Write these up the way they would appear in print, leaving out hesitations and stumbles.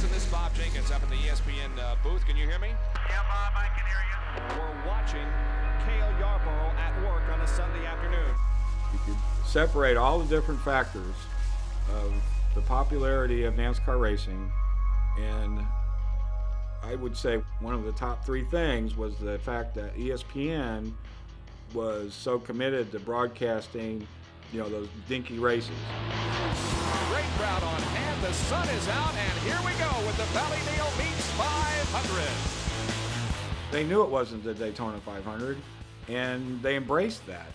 Listen, this is Bob Jenkins up in the ESPN booth. Can you hear me? Yeah, Bob, I can hear you. We're watching Cale Yarborough at work on a Sunday afternoon. You could separate all the different factors of the popularity of NASCAR racing, and I would say one of the top three things was the fact that ESPN was so committed to broadcasting, those dinky races. Great crowd on hand. The sun is out, and here we go with the Valley Neal Beach 500. They knew it wasn't the Daytona 500, and they embraced that.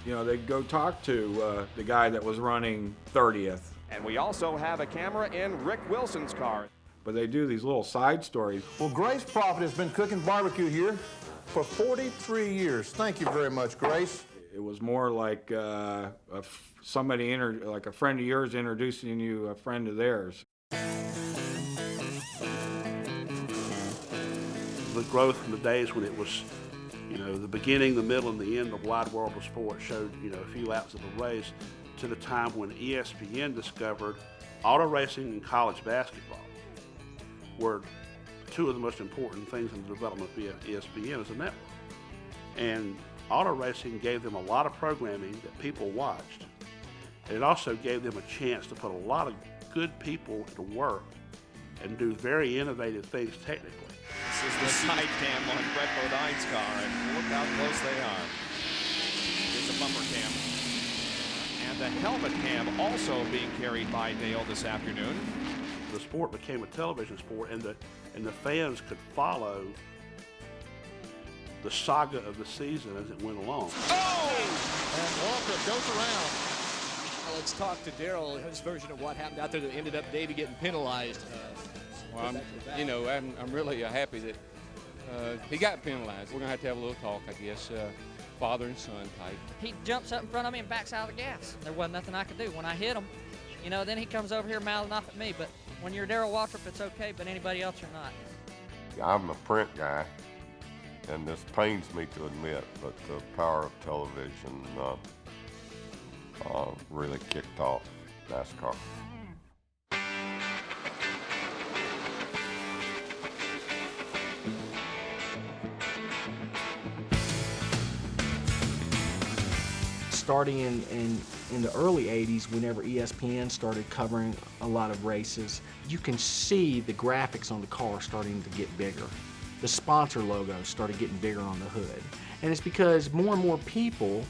They'd go talk to the guy that was running 30th. And we also have a camera in Rick Wilson's car. But they do these little side stories. Well, Grace Prophet has been cooking barbecue here for 43 years. Thank you very much, Grace. It was more like somebody, like a friend of yours introducing you a friend of theirs. The growth from the days when it was, the beginning, the middle, and the end of Wide World of Sport showed, a few laps of the race, to the time when ESPN discovered auto racing and college basketball were two of the most important things in the development of ESPN as a network. And auto racing gave them a lot of programming that people watched. And it also gave them a chance to put a lot of good people to work and do very innovative things technically. This is the side cam on Brett Bodine's car, and look how close they are. Here's a bumper cam. And the helmet cam also being carried by Dale this afternoon. The sport became a television sport, and the fans could follow the saga of the season as it went along. Oh! And Walker goes around. Well, let's talk to Darrell, his version of what happened out there that ended up Davey getting penalized. Well, I'm really happy that he got penalized. We're going to have a little talk, I guess, father and son type. He jumps up in front of me and backs out of the gas. There wasn't nothing I could do. When I hit him, then he comes over here mouthing off at me. But when you're Darrell Waltrip, it's okay, but anybody else you're not. I'm a print guy, and this pains me to admit, but the power of television really kicked off NASCAR. Starting in the early 80s, whenever ESPN started covering a lot of races, you can see the graphics on the car starting to get bigger. The sponsor logos started getting bigger on the hood. And it's because more and more people,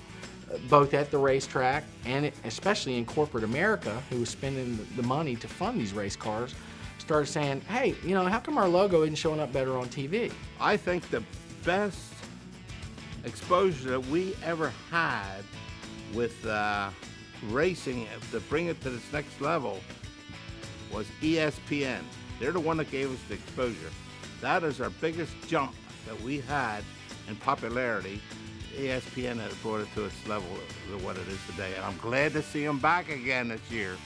both at the racetrack and especially in corporate America, who was spending the money to fund these race cars, started saying, hey, how come our logo isn't showing up better on TV? I think the best exposure that we ever had with racing to bring it to this next level was ESPN. They're the one that gave us the exposure. That is our biggest jump that we had in popularity. ESPN has brought it to its level of what it is today, and I'm glad to see them back again this year.